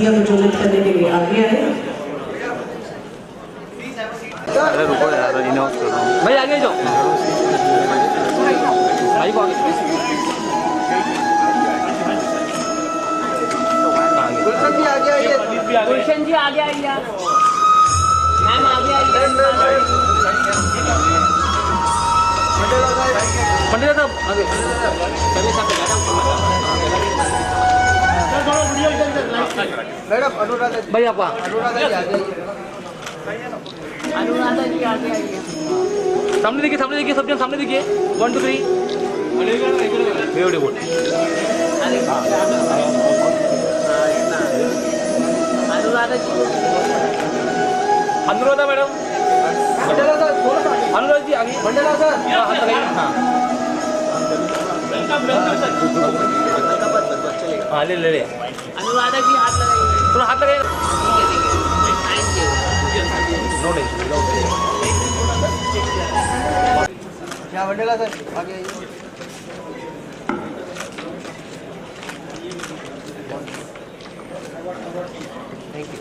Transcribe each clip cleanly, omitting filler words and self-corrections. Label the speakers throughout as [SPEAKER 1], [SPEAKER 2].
[SPEAKER 1] प्रतियोगिता प्रज्वलित करने के लिए आगे आए।
[SPEAKER 2] अरे रुको यार, इनऑफ कर रहा हूँ भाई, आगे जाओ भाई को आगे। गुलशन जी आगे आइए, गुलशन जी आगे आइए, मैम आगे आइए। पंडित साहब आगे, मैडम अनुराधा भाई, आप अनुराधा जी आगे, अनुराधा जी आगे आइए। सामने देखिए, सामने देखिए, सब जन सामने देखिए। 1 2 3 ब्यूटीफुल। अनुराधा जी, अनुराधा मैडम, अनुराधा जी आगे, हाँ ले ले ले। अनुराधा जी हाथ लगाइए, थोड़ा हाथ लगाइए। क्या वंडेला सर आगे आइए। Thank you.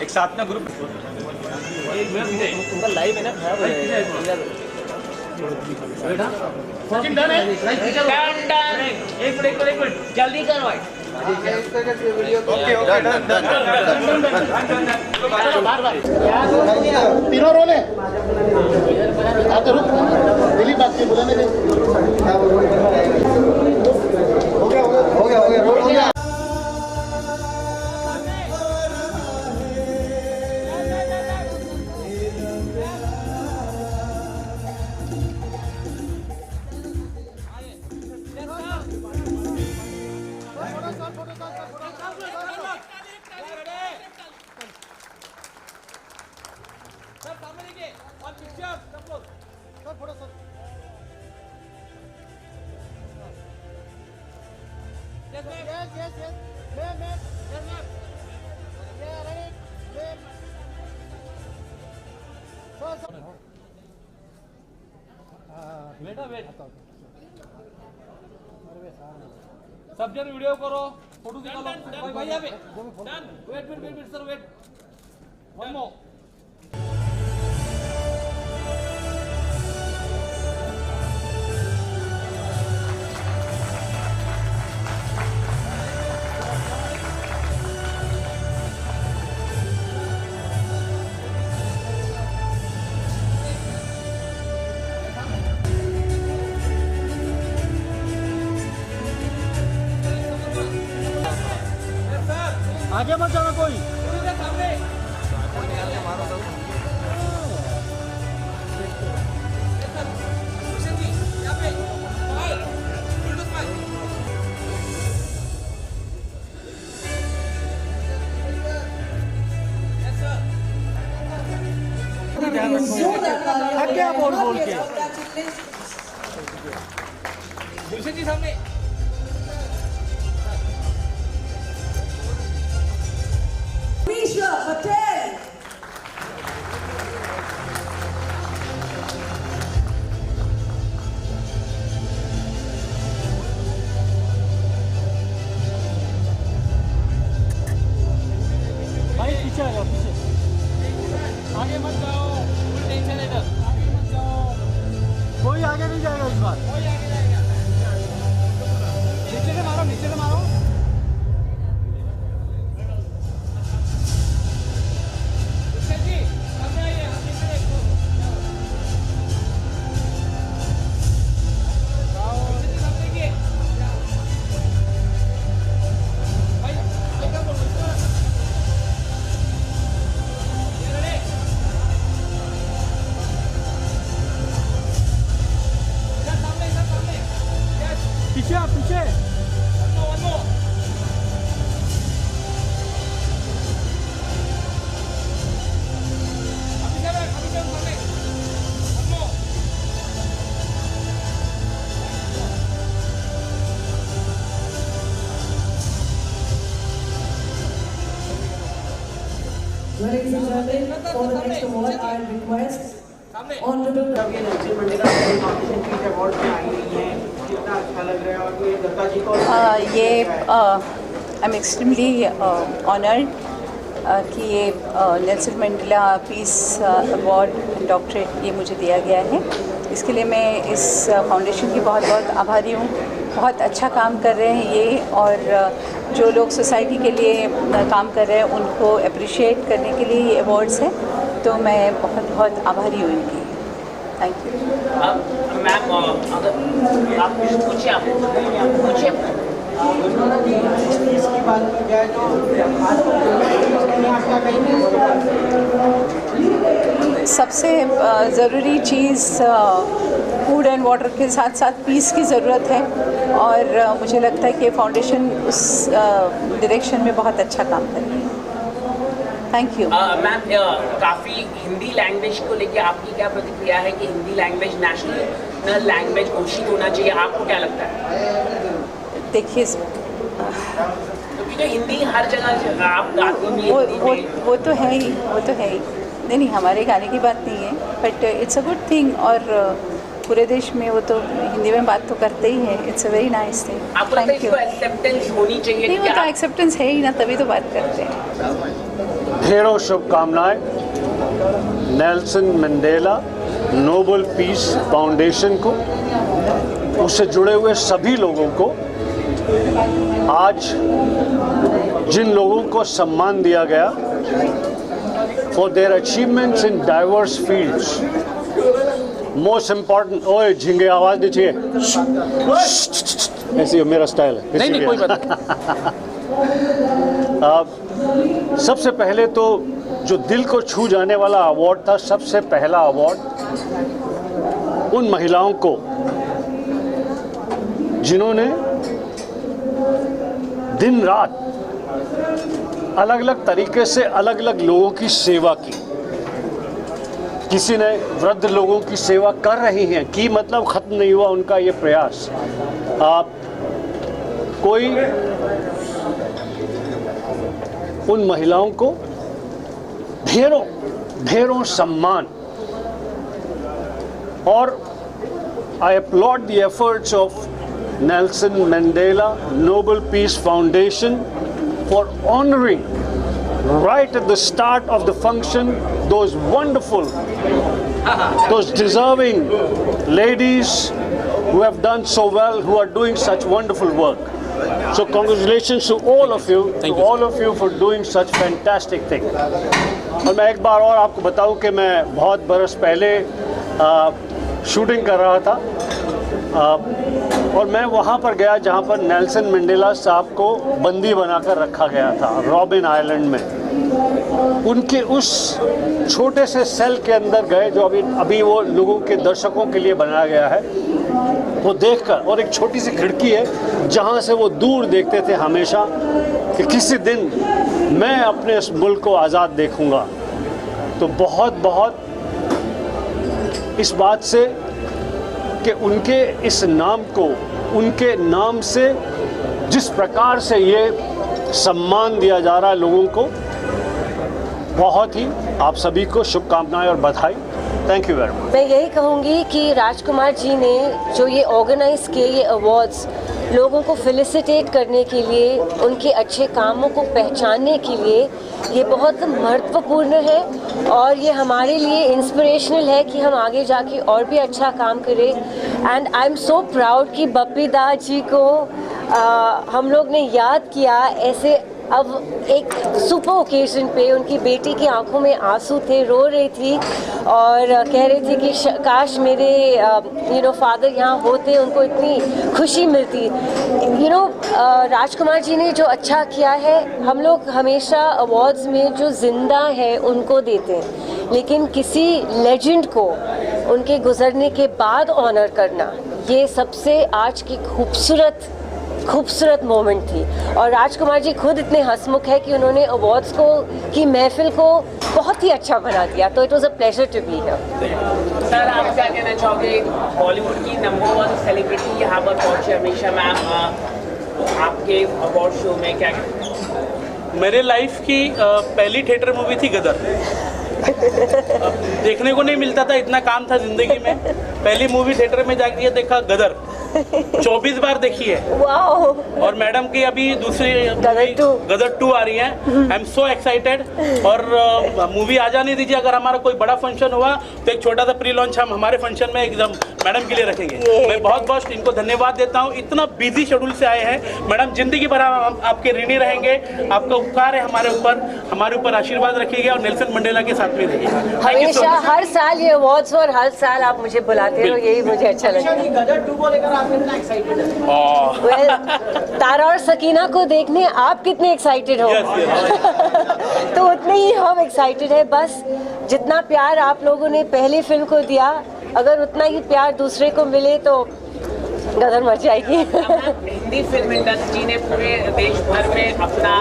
[SPEAKER 2] एक साथ में ग्रुप उनका लाइव है ना, खराब हो जाएगा। सचिन डन है, एक मिनट जल्दी करो भाई। ओके ओके डन डन बार तीनों रोल है। आप तो रुक दिलीप बात के बुलाने दे। हो गया रोल हो गया। बेटा वेट, सब जन वीडियो करो, फोटो निकालो भाई यहाँ पे। Wait sir, wait one more. आगे मत जाना कोई। क्या बोल के गुलशन जी सामने। पीछे आ जाओ, पीछे आगे मत जाओ, फुल टेंशन है इधर। आगे मत जाओ, कोई आगे नहीं जाएगा इस बार, कोई आगे जाएगा। नीचे से मारो, नीचे से मारो। जी सामने आइए, आप नीचे देखो। पीछे आप पीछे।
[SPEAKER 1] Ladies and gentlemen, for the next award, I request Honorable Narsingh Mandela competition की अवार्ड में आई हुई हैं, कितना अच्छा लग रहा है। और ये दत्ता जी को
[SPEAKER 3] I'm extremely honored कि ये Nelson Mandela peace award doctorate ये मुझे दिया गया है। इसके लिए मैं इस फाउंडेशन की बहुत बहुत आभारी हूँ। बहुत अच्छा काम कर रहे हैं ये, और जो लोग सोसाइटी के लिए काम कर रहे हैं उनको अप्रिशिएट करने के लिए ये अवार्ड्स हैं, तो मैं बहुत बहुत आभारी हूँ इनकी। Thank you.
[SPEAKER 4] मैम अगर आप कुछ पूछिए, आप पूछिए।
[SPEAKER 2] इसकी बात की जाए तो आपका कहीं
[SPEAKER 3] सबसे ज़रूरी चीज़ फूड एंड वाटर के साथ साथ पीस की ज़रूरत है, और मुझे लगता है कि फाउंडेशन उस डायरेक्शन में बहुत अच्छा काम कर रही है। Thank you.
[SPEAKER 4] मैम काफ़ी हिंदी लैंग्वेज को लेके आपकी क्या प्रतिक्रिया है कि हिंदी लैंग्वेज नेशनल लैंग्वेज घोषित होना चाहिए, आपको क्या लगता है?
[SPEAKER 3] देखिए,
[SPEAKER 4] क्योंकि जो हिंदी हर जगह आप गाती हैं,
[SPEAKER 3] वो तो है ही, वो तो है ही। नहीं, हमारे गाने की बात नहीं है, but it's a good thing, और पूरे देश में वो तो हिंदी में बात तो करते ही हैं। It's a very nice thing.
[SPEAKER 4] आपको लगता है इसको एक्सेप्टेंस होनी चाहिए?
[SPEAKER 3] नहीं, वो तो एक्सेप्टेंस है ही ना, तभी तो बात करते हैं।
[SPEAKER 5] ढेरों शुभकामनाएं Nelson Mandela Nobel peace foundation को, उससे जुड़े हुए सभी लोगों को। आज जिन लोगों को सम्मान दिया गया for their achievements in diverse fields, most important, ओए झिंगे आवाज़ नहीं चाहिए, ऐसी मेरा स्टाइल है।
[SPEAKER 4] नहीं कोई बात
[SPEAKER 5] नहीं। सबसे पहले तो जो दिल को छू जाने वाला अवार्ड था, सबसे पहला अवार्ड उन महिलाओं को जिन्होंने दिन रात अलग अलग तरीके से अलग अलग लोगों की सेवा की। किसी ने वृद्ध लोगों की सेवा कर रही हैं कि मतलब ख़त्म नहीं हुआ उनका ये प्रयास। आप कोई उन महिलाओं को ढेरों ढेरों सम्मान, और I applaud the efforts of Nelson Mandela Nobel Peace Foundation for honoring right at the start of the function those wonderful, those deserving ladies who have done so well, who are doing such wonderful work. So congratulations to all of you, for doing such fantastic thing. और मैं एक बार और आपको बताऊं कि मैं बहुत बरस पहले शूटिंग कर रहा था, और मैं वहाँ पर गया जहाँ पर नेल्सन मंडेला साहब को बंदी बनाकर रखा गया था, रॉबिन आइलैंड में। उनके उस छोटे से सेल के अंदर गए जो अभी वो लोगों के दर्शकों के लिए बनाया गया है, वो देखकर, और एक छोटी सी खिड़की है जहाँ से वो दूर देखते थे हमेशा कि किसी दिन मैं अपने इस मुल्क को आज़ाद देखूँगा। तो बहुत बहुत इस बात से कि उनके इस नाम को, उनके नाम से जिस प्रकार से ये सम्मान दिया जा रहा है लोगों को, बहुत ही आप सभी को शुभकामनाएं और बधाई। Thank you very much.
[SPEAKER 6] मैं यही कहूँगी कि राजकुमार जी ने जो ये ऑर्गेनाइज किए ये अवार्ड्स लोगों को फेलिसिटेट करने के लिए, उनके अच्छे कामों को पहचानने के लिए, ये बहुत महत्वपूर्ण है, और ये हमारे लिए इंस्पिरेशनल है कि हम आगे जाके और भी अच्छा काम करें। And I am so proud कि बप्पी दा जी को हम लोग ने याद किया ऐसे। अब एक सुपर ओकेजन पे उनकी बेटी की आंखों में आंसू थे, रो रही थी और कह रही थी कि काश मेरे फादर यहाँ होते, उनको इतनी खुशी मिलती। राजकुमार जी ने जो अच्छा किया है, हम लोग हमेशा अवार्ड्स में जो जिंदा है उनको देते हैं, लेकिन किसी लेजेंड को उनके गुजरने के बाद ऑनर करना, ये सबसे आज की खूबसूरत मोमेंट थी। और राजकुमार जी खुद इतने हंसमुख है कि उन्होंने अवार्ड्स की महफिल को बहुत ही अच्छा बना दिया। तो it was a pleasure to be here.
[SPEAKER 4] Sir, आप क्या कहना चाहोगे? बॉलीवुड की नंबर 1 सेलिब्रिटी यहाँ पर पहुँचे हमेशा, मैम आपके अवार्ड शो में क्या कहना?
[SPEAKER 7] मेरे लाइफ की पहली थिएटर मूवी थी गदर।
[SPEAKER 2] देखने को नहीं मिलता था, इतना काम था जिंदगी में। पहली मूवी थिएटर में जाके देखा गदर, 24 बार देखी है।
[SPEAKER 6] वाओ।
[SPEAKER 2] और मैडम की अभी दूसरी गदर 2 आ रही है। I am so excited. और मूवी आ जाने दीजिए, अगर हमारा कोई बड़ा फंक्शन हुआ तो एक छोटा सा प्री लॉन्च हम हमारे फंक्शन में एकदम मैडम के लिए रखेंगे। मैं बहुत बहुत इनको धन्यवाद देता हूँ, इतना बिजी शेड्यूल से आए हैं। मैडम जिंदगी भर हम आपके ऋणी रहेंगे, आपका उपकार है हमारे ऊपर आशीर्वाद रखिएगा और नेल्सन मंडेला के साथ में रहिएगा।
[SPEAKER 6] हमेशा हर साल ये अवार्ड्स और हर साल आप मुझे बुलाते हो, यही मुझे अच्छा लगता है।
[SPEAKER 1] गदर 2 को लेकर आप कितना एक्साइटेड हैं?
[SPEAKER 6] Well, तारा और सकीना को देखने आप कितने एक्साइटेड हो? तो उतने ही हम एक्साइटेड है। बस जितना प्यार आप लोगों ने पहली फिल्म को दिया, अगर उतना ही प्यार दूसरे को मिले तो गदर मच जाएगी।
[SPEAKER 4] हिंदी फिल्म इंडस्ट्री ने पूरे देश भर में अपना,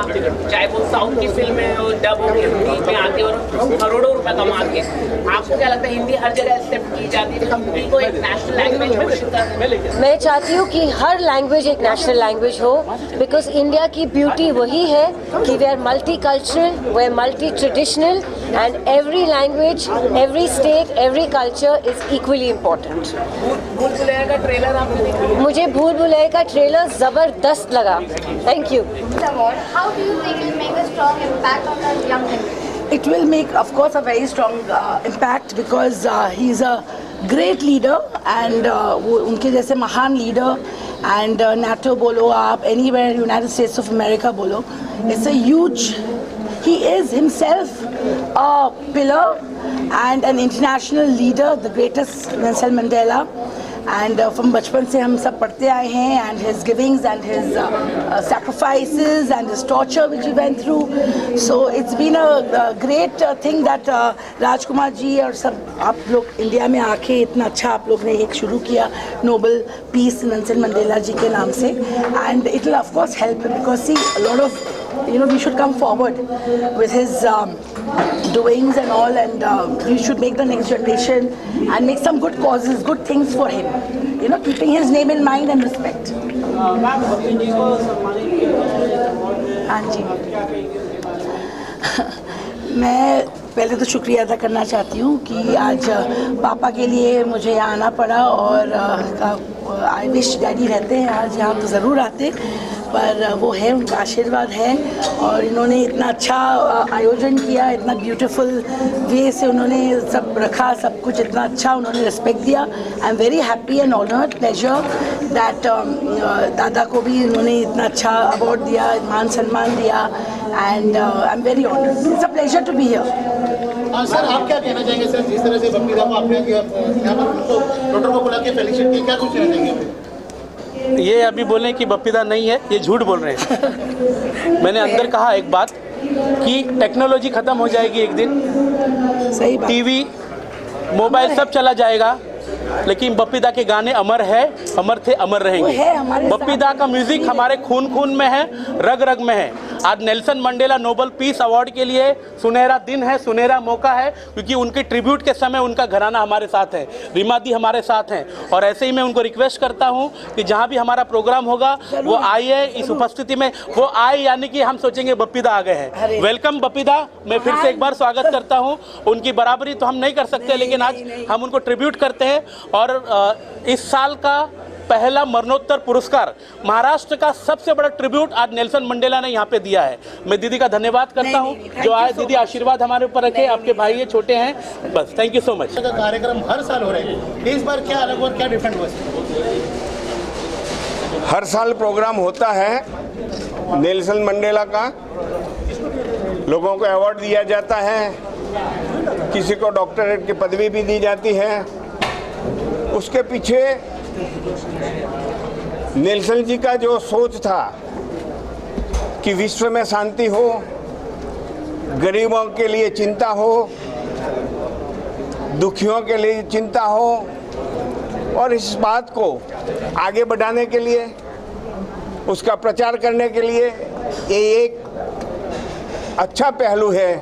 [SPEAKER 4] चाहे वो साउथ की फिल्में हो, डब हो, हिंदी में आके और करोड़ों रुपए कमा के, आपको क्या लगता है हिंदी हर जगह एक्सेप्ट की जाती है? हिंदी को एक नेशनल लैंग्वेज घोषित करना।
[SPEAKER 6] मैं चाहती हूँ कि हर लैंग्वेज एक नेशनल लैंग्वेज हो, बिकॉज इंडिया की ब्यूटी वही है कि we are multicultural, we are multi traditional and every language, every state, every culture is equally important.
[SPEAKER 4] Bhool Bhulaiyaa का ट्रेलर आपने देखा?
[SPEAKER 6] मुझे भूल भुलैया का ट्रेलर जबरदस्त लगा। Thank you.
[SPEAKER 7] How do you think it will make a strong impact on the young generation?
[SPEAKER 1] It will make, of course, a very strong impact because he is a great leader and वो उनके जैसे महान leader and NATO बोलो आप, anywhere United States of America बोलो, it's a huge, he is himself a pillar and an international leader, the greatest Nelson Mandela. And from बचपन से हम सब पढ़ते आए हैं, and his givings and his sacrifices and his torture which he went through. So it's been a great thing that Rajkumar ji और सब आप लोग इंडिया में आके इतना अच्छा आप लोग ने एक शुरू किया नोबल पीस नेल्सन मंडेला जी के नाम से, and it will of course help because see a lot of, you know, we should come forward with his doings and all, and we should make the next generation and make some good causes, good things for him, you know, keeping his name in mind and respect. हाँ जी, मैं पहले तो शुक्रिया अदा करना चाहती हूँ कि आज पापा के लिए मुझे यहाँ आना पड़ा और आई विश डैडी रहते हैं आज यहाँ तो ज़रूर आते, पर वो है, उनका आशीर्वाद है और इन्होंने इतना अच्छा आयोजन किया, इतना ब्यूटीफुल वे से उन्होंने सब रखा, सब कुछ इतना अच्छा उन्होंने रिस्पेक्ट दिया। आई am very happy and honoured, pleasure that दादा को भी उन्होंने इतना अच्छा अवार्ड दिया, मान सम्मान दिया, and I am very honoured, it's a pleasure to be here.
[SPEAKER 8] Sir आप क्या कहना चाहेंगे सर, जिस तरह से बप्पीदा को आपने यहाँ पर डॉक्टर को बुला के फेलिसिट किया, क्या कुछ कहना चाहेंगे?
[SPEAKER 2] ये अभी बोलें कि बप्पीदा नहीं है, ये झूठ बोल रहे हैं। मैंने अंदर कहा एक बात कि टेक्नोलॉजी ख़त्म हो जाएगी एक दिन,
[SPEAKER 1] सही बात,
[SPEAKER 2] टीवी मोबाइल सब चला जाएगा, लेकिन बप्पीदा के गाने अमर है, अमर थे, अमर रहेंगे। बप्पीदा का म्यूजिक हमारे खून खून में है, रग रग में है। आज Nelson Mandela Nobel peace award के लिए सुनहरा दिन है, सुनहरा मौका है, क्योंकि उनके ट्रिब्यूट के समय उनका घराना हमारे साथ है, रीमा दी हमारे साथ हैं, और ऐसे ही मैं उनको रिक्वेस्ट करता हूं कि जहां भी हमारा प्रोग्राम होगा वो आइए, इस उपस्थिति में वो आए, यानी कि हम सोचेंगे बप्पीदा आ गए हैं। वेलकम बप्पीदा, मैं फिर से एक बार स्वागत करता हूँ। उनकी बराबरी तो हम नहीं कर सकते, लेकिन आज हम उनको ट्रिब्यूट करते हैं। और इस साल का पहला मरणोत्तर पुरस्कार, महाराष्ट्र का सबसे बड़ा ट्रिब्यूट आज नेल्सन मंडेला ने यहाँ पे दिया है। मैं दीदी का धन्यवाद करता हूँ जो आए। दीदी आशीर्वाद हमारे ऊपर रखे, आपके भाई ये छोटे हैं, बस थैंक यू सो मच।
[SPEAKER 8] कार्यक्रम हर साल हो रहे हैं, इस बार क्या अलग और क्या डिफरेंट हुआ?
[SPEAKER 9] हर साल प्रोग्राम होता है नेल्सन मंडेला का, लोगों को अवार्ड दिया जाता है, किसी को डॉक्टरेट की पदवी भी दी जाती है। उसके पीछे नेल्सन जी का जो सोच था कि विश्व में शांति हो, गरीबों के लिए चिंता हो, दुखियों के लिए चिंता हो, और इस बात को आगे बढ़ाने के लिए, उसका प्रचार करने के लिए ये एक अच्छा पहलू है,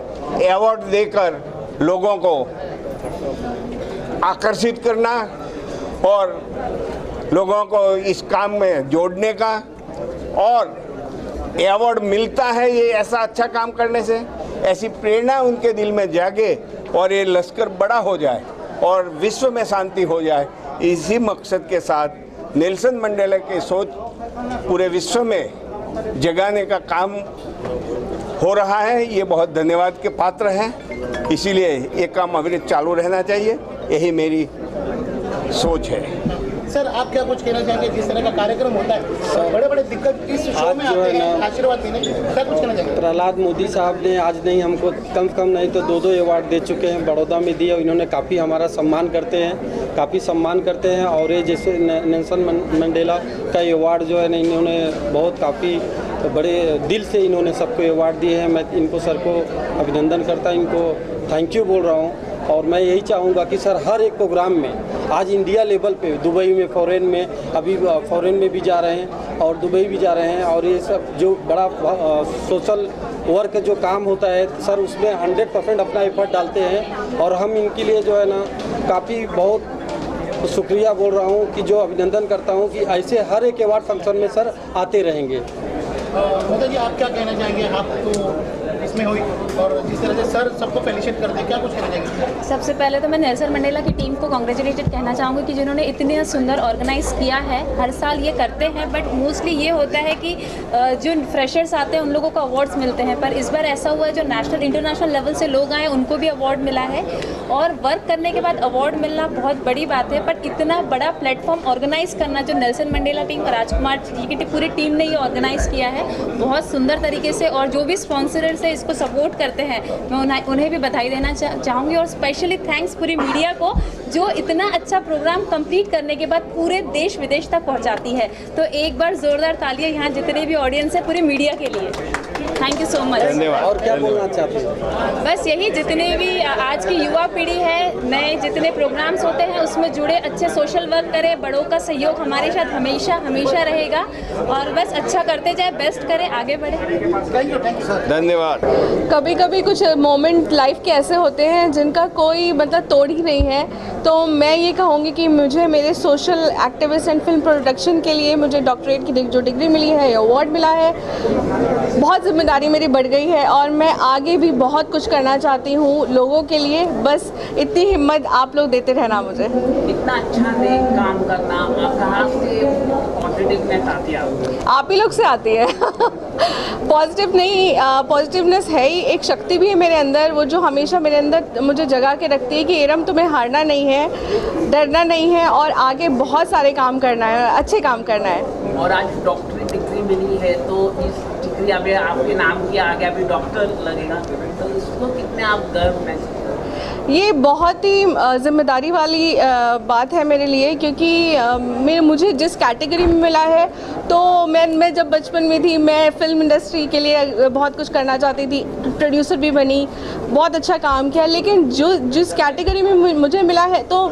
[SPEAKER 9] अवार्ड देकर लोगों को आकर्षित करना और लोगों को इस काम में जोड़ने का। और अवार्ड मिलता है ये ऐसा अच्छा काम करने से, ऐसी प्रेरणा उनके दिल में जागे और ये लश्कर बड़ा हो जाए और विश्व में शांति हो जाए, इसी मकसद के साथ नेल्सन मंडेला की सोच पूरे विश्व में जगाने का काम हो रहा है। ये बहुत धन्यवाद के पात्र हैं, इसीलिए ये काम अविरत चालू रहना चाहिए, यही मेरी सोच है।
[SPEAKER 8] सर आप क्या कुछ कहना चाहेंगे, जिस तरह का कार्यक्रम होता है, बड़े बड़े दिग्गज इस शो में आते हैं आशीर्वाद देने, क्या कुछ कहना चाहेंगे?
[SPEAKER 10] प्रहलाद मोदी साहब ने आज नहीं हमको कम से कम नहीं तो 2 अवार्ड दे चुके हैं, बड़ौदा में दिए। इन्होंने काफ़ी हमारा सम्मान करते हैं, काफ़ी सम्मान करते हैं। और ये जैसे नेल्सन मंडेला का अवार्ड जो है ना, इन्होंने बहुत काफ़ी बड़े दिल से इन्होंने सबको अवार्ड दिए हैं। मैं इनको सर को अभिनंदन करता, इनको थैंक यू बोल रहा हूँ। और मैं यही चाहूँगा कि सर हर एक प्रोग्राम में आज इंडिया लेवल पे, दुबई में, फॉरेन में, अभी फॉरेन में भी जा रहे हैं और दुबई भी जा रहे हैं, और ये सब जो बड़ा सोशल वर्क जो काम होता है सर, उसमें 100% अपना एफर्ट डालते हैं। और हम इनके लिए जो है ना काफ़ी बहुत शुक्रिया बोल रहा हूँ, कि जो अभिनंदन करता हूँ कि ऐसे हर एक अवार्ड फंक्शन में सर आते रहेंगे।
[SPEAKER 8] मोदी जी आप क्या कहना चाहेंगे? आप तो इसमें हुई और जिस तरह से सर सबको फेलिसिट करते हैं, क्या कुछ कहना चाहेंगे?
[SPEAKER 11] सबसे पहले तो मैं नेल्सन मंडेला की टीम को कॉन्ग्रेचुलेटेड कहना चाहूँगी कि जिन्होंने इतने सुंदर ऑर्गेनाइज किया है। हर साल ये करते हैं, बट मोस्टली ये होता है कि जो फ्रेशर्स आते हैं उन लोगों को अवार्ड्स मिलते हैं, पर इस बार ऐसा हुआ है जो नेशनल इंटरनेशनल लेवल से लोग आए उनको भी अवार्ड मिला है। और वर्क करने के बाद अवार्ड मिलना बहुत बड़ी बात है, बट इतना बड़ा प्लेटफॉर्म ऑर्गेनाइज करना जो नेल्सन मंडेला टीम और राजकुमार जी की पूरी टीम ने ये ऑर्गेनाइज किया है बहुत सुंदर तरीके से। और जो भी स्पॉन्सर्स है इसको सपोर्ट करते हैं, मैं उन्हें भी बधाई देना चाहूँगी। और स्पेशली थैंक्स पूरी मीडिया को जो इतना अच्छा प्रोग्राम कंप्लीट करने के बाद पूरे देश विदेश तक पहुँचाती है। तो एक बार ज़ोरदार तालियां यहाँ जितने भी ऑडियंस है पूरी मीडिया के लिए। Thank you so much.
[SPEAKER 10] और क्या बोलना चाहते हैं?
[SPEAKER 11] बस यही, जितने भी आज की युवा पीढ़ी है, नए जितने प्रोग्राम्स होते हैं उसमें जुड़े, अच्छे सोशल वर्क करें, बड़ों का सहयोग हमारे साथ हमेशा हमेशा रहेगा। और बस अच्छा करते जाए, बेस्ट करें, आगे बढ़े।
[SPEAKER 9] धन्यवाद।
[SPEAKER 12] कभी कभी कुछ मोमेंट लाइफ के ऐसे होते हैं जिनका कोई मतलब तोड़ ही नहीं है, तो मैं ये कहूँगी कि मुझे मेरे social activist and film production के लिए मुझे डॉक्टरेट की जो डिग्री मिली है, अवार्ड मिला है, बहुत जिम्मेदारी मेरी बढ़ गई है और मैं आगे भी बहुत कुछ करना चाहती हूँ लोगों के लिए। बस इतनी हिम्मत आप लोग देते रहना मुझे।
[SPEAKER 4] इतना अच्छा काम करना कहाँ से पॉजिटिवनेस आती है?
[SPEAKER 12] आप ही लोग से आती है। पॉजिटिव नहीं, पॉजिटिवनेस है ही, एक शक्ति भी है मेरे अंदर, वो जो हमेशा मेरे अंदर मुझे जगा के रखती है कि एरम तुम्हें हारना नहीं है, डरना नहीं है और आगे बहुत सारे काम करना है, अच्छे काम करना है।
[SPEAKER 4] और आज डॉक्टरी डिग्री मिली है, तो इस डिग्री अभी आपके नाम की आगे अभी डॉक्टर लगेगा, तो इसको कितने आप गर्व महसूस?
[SPEAKER 12] ये बहुत ही ज़िम्मेदारी वाली बात है मेरे लिए, क्योंकि मुझे जिस कैटेगरी में मिला है, तो मैं जब बचपन में थी मैं फिल्म इंडस्ट्री के लिए बहुत कुछ करना चाहती थी, प्रोड्यूसर भी बनी, बहुत अच्छा काम किया, लेकिन जिस कैटेगरी में मुझे मिला है तो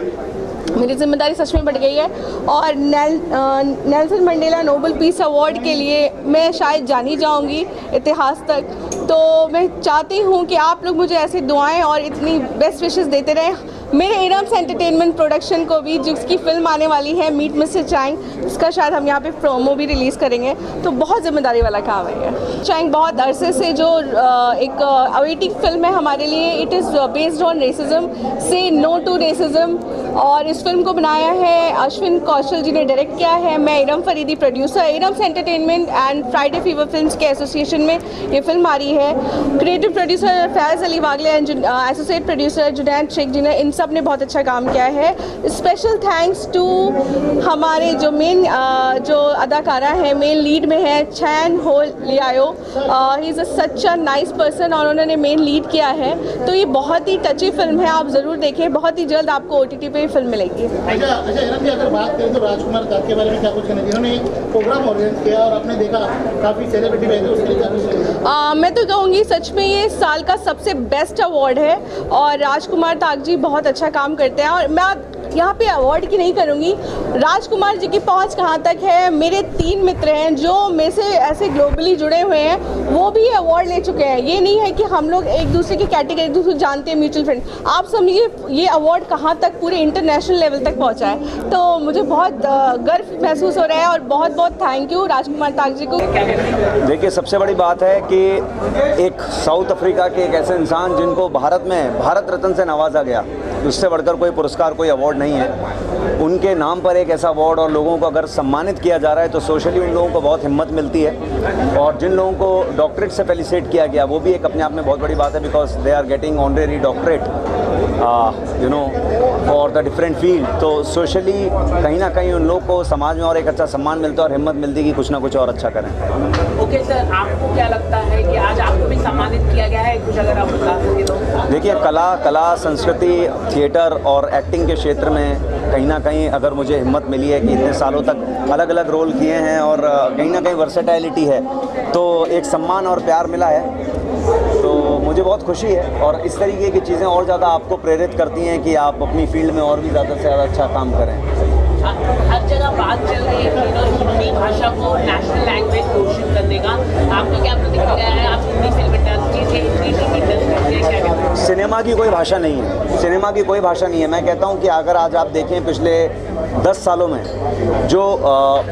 [SPEAKER 12] मेरी जिम्मेदारी सच में बढ़ गई है। और Nelson Mandela Nobel peace award के लिए मैं शायद जानी जाऊंगी इतिहास तक, तो मैं चाहती हूं कि आप लोग मुझे ऐसी दुआएं और इतनी बेस्ट विशेस देते रहें। मेरे एरम्स एंटरटेनमेंट प्रोडक्शन को भी, जिसकी फिल्म आने वाली है मीट मिस्टर चैंग, उसका शायद हम यहाँ पे प्रोमो भी रिलीज़ करेंगे, तो बहुत जिम्मेदारी वाला काम है ये। चैंग बहुत अरसे से जो एक अवेटिंग फिल्म है हमारे लिए, it is based on racism, से नो टू रेसिज्म, और इस फिल्म को बनाया है अश्विन कौशल जी ने डायरेक्ट किया है। मैं Iram Faridi producer, Erams Entertainment and Friday Fever Films के एसोसिएशन में ये फिल्म आ रही है। Creative producer Faiz Ali Wagle and associate producer Junaid Shaikh ji ने, इन सब ने बहुत अच्छा काम किया है। स्पेशल थैंक्स टू हमारे जो मेन जो अदाकारा है, मेन लीड में है Chan Ho Liao, he is such a nice person और उन्होंने मेन लीड किया है। तो ये बहुत ही टची फिल्म है, आप ज़रूर देखें, बहुत ही जल्द आपको OTT पे फिल्म मिलेगी।
[SPEAKER 8] अच्छा इरम जी, अगर बात करें तो राजकुमार दास के बारे में क्या कुछ कहना, जिन्होंने प्रोग्राम ऑर्गेनाइज किया और आपने देखा काफ़ी सेलिब्रिटी बैठे, उसके लिए क्या कुछ?
[SPEAKER 12] मैं तो कहूँगी सच में ये साल का सबसे बेस्ट अवार्ड है और राजकुमार ताग जी बहुत अच्छा काम करते हैं। और मैं यहाँ पे अवार्ड की नहीं करूँगी। राजकुमार जी की पहुँच कहाँ तक है, मेरे 3 मित्र हैं जो में से ऐसे ग्लोबली जुड़े हुए हैं, वो भी अवार्ड ले चुके हैं। ये नहीं है कि हम लोग एक दूसरे की कैटेगरी एक दूसरे जानते हैं, म्यूचुअल फ्रेंड। आप समझिए ये अवार्ड कहाँ तक पूरे इंटरनेशनल लेवल तक पहुँचा है। तो मुझे बहुत गर्व महसूस हो रहा है और बहुत बहुत थैंक यू राजकुमार ताग जी को।
[SPEAKER 13] देखिए, सबसे बड़ी बात है कि एक साउथ अफ्रीका के एक ऐसे इंसान जिनको भारत में भारत रत्न से नवाजा गया, उससे बढ़कर कोई पुरस्कार, कोई अवार्ड नहीं है। उनके नाम पर एक ऐसा अवार्ड और लोगों को अगर सम्मानित किया जा रहा है तो सोशली उन लोगों को बहुत हिम्मत मिलती है। और जिन लोगों को डॉक्टरेट से फेलिसिटेट किया गया वो भी एक अपने आप में बहुत बड़ी बात है, because they are getting honorary doctorate you know for the different field. तो सोशली कहीं ना कहीं उन लोग को समाज में और एक अच्छा सम्मान मिलता है और हिम्मत मिलती है कि कुछ ना कुछ और अच्छा करें।
[SPEAKER 4] ओके सर, आपको क्या लगता है कि आज आपको भी सम्मानित किया गया है, कुछ अगर आप बता सकें तो?
[SPEAKER 13] देखिए, कला संस्कृति, थिएटर और एक्टिंग के क्षेत्र में कहीं ना कहीं अगर मुझे हिम्मत मिली है कि इतने सालों तक अलग अलग रोल किए हैं और कहीं ना कहीं वर्सेटैलिटी है, तो एक सम्मान और प्यार मिला है, तो मुझे बहुत खुशी है। और इस तरीके की चीज़ें और ज़्यादा आपको प्रेरित करती हैं कि आप अपनी फील्ड में और भी ज़्यादा से ज़्यादा अच्छा काम करें।
[SPEAKER 4] हर जगह बात चल रही है कि हिंदी भाषा को नेशनल लैंग्वेज घोषित करने का, आपका क्या प्रतिक्रिया है? आप हिंदी फिल्म इंडस्ट्री से, हिंदी टीवी इंडस्ट्री से क्या कहते हैं?
[SPEAKER 13] सिनेमा की कोई भाषा नहीं है, सिनेमा की कोई भाषा नहीं है। मैं कहता हूं कि अगर आज आप देखें पिछले 10 सालों में जो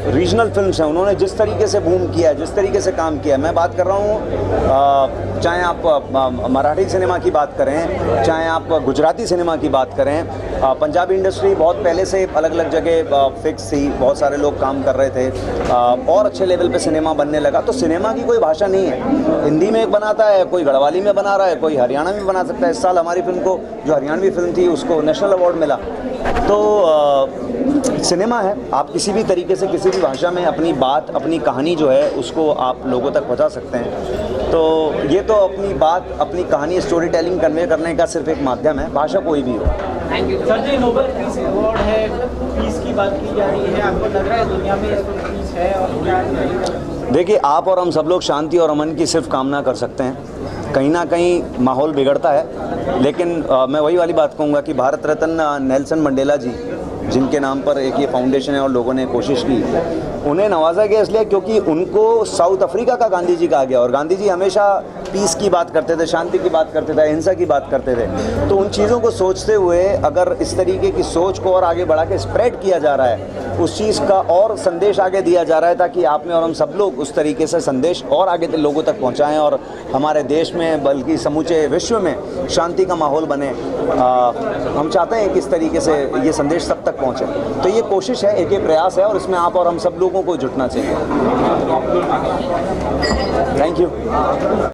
[SPEAKER 13] रीजनल फिल्म्स हैं उन्होंने जिस तरीके से बूम किया है, जिस तरीके से काम किया है, मैं बात कर रहा हूं चाहे आप मराठी सिनेमा की बात करें, चाहे आप गुजराती सिनेमा की बात करें, पंजाबी इंडस्ट्री बहुत पहले से अलग अलग जगह फिक्स थी, बहुत सारे लोग काम कर रहे थे और अच्छे लेवल पे सिनेमा बनने लगा। तो सिनेमा की कोई भाषा नहीं है। हिंदी में एक बनाता है, कोई गढ़वाली में बना रहा है, कोई हरियाणा में बना सकता है। इस साल हमारी फिल्म को, जो हरियाणवी फिल्म थी, उसको नेशनल अवार्ड मिला। तो सिनेमा है, आप किसी भी तरीके से किसी भी भाषा में अपनी बात, अपनी कहानी जो है उसको आप लोगों तक पहुंचा सकते हैं। तो ये तो अपनी बात, अपनी कहानी, स्टोरी टेलिंग कन्वे करने का सिर्फ एक माध्यम है, भाषा कोई भी हो।
[SPEAKER 4] Thank you
[SPEAKER 14] sir ji. Nobel peace award है, पीस की बात की जा रही है, आपको लग रहा है दुनिया में पीस है और क्या?
[SPEAKER 13] देखिए, आप और हम सब लोग शांति और अमन की सिर्फ कामना कर सकते हैं। कहीं ना कहीं माहौल बिगड़ता है, लेकिन मैं वही वाली बात कहूँगा कि भारत रत्न नेल्सन मंडेला जी, जिनके नाम पर एक ये फाउंडेशन है और लोगों ने कोशिश की, उन्हें नवाजा गया इसलिए क्योंकि उनको साउथ अफ्रीका का गांधी जी कहा गया। और गांधी जी हमेशा पीस की बात करते थे, शांति की बात करते थे, अहिंसा की बात करते थे। तो उन चीज़ों को सोचते हुए अगर इस तरीके की सोच को और आगे बढ़ा के स्प्रेड किया जा रहा है, उस चीज़ का और संदेश आगे दिया जा रहा है, ताकि आप में और हम सब लोग उस तरीके से संदेश और आगे लोगों तक पहुँचाएँ और हमारे देश में बल्कि समूचे विश्व में शांति का माहौल बने। हम चाहते हैं कि इस तरीके से ये संदेश सब तक पहुँचे। तो ये कोशिश है, एक ये प्रयास है और इसमें आप और हम सब लोगों को जुटना चाहिए। Thank you.